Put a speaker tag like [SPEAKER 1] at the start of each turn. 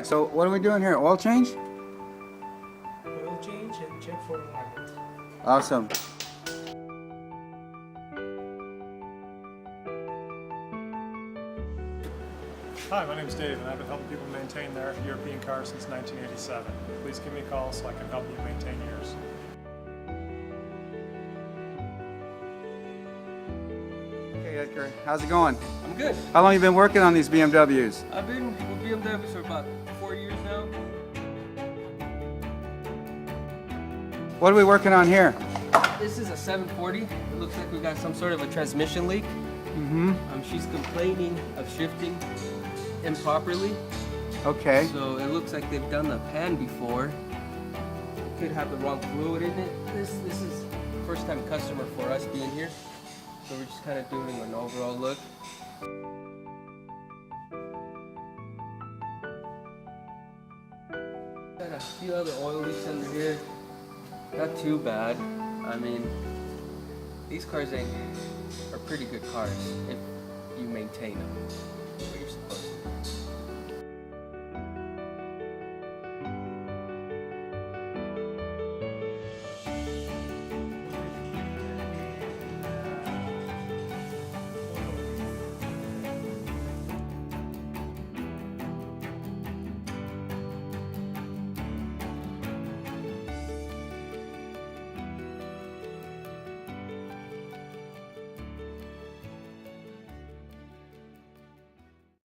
[SPEAKER 1] So what are we doing here? Oil change?
[SPEAKER 2] Oil change and check for alignment.
[SPEAKER 1] Awesome.
[SPEAKER 3] Hi, my name is Dave, and I've been helping people maintain their European cars since 1987. Please give me a call so I can help you maintain yours.
[SPEAKER 1] Hey Edgar, how's it going?
[SPEAKER 4] I'm good.
[SPEAKER 1] How long have you been working on these BMWs?
[SPEAKER 4] I've been with BMW for about 4 years now.
[SPEAKER 1] What are we working on here?
[SPEAKER 4] This is a 740. It looks like we got some sort of a transmission leak. She's complaining of shifting improperly.
[SPEAKER 1] Okay.
[SPEAKER 4] So it looks like they've done the pan before. Could have the wrong fluid in it. This is first time customer for us being here. So we're just kind of doing an overall look. Got a few other oil leaks under here. Not too bad. I mean, these cars are pretty good cars if you maintain them where you're supposed to.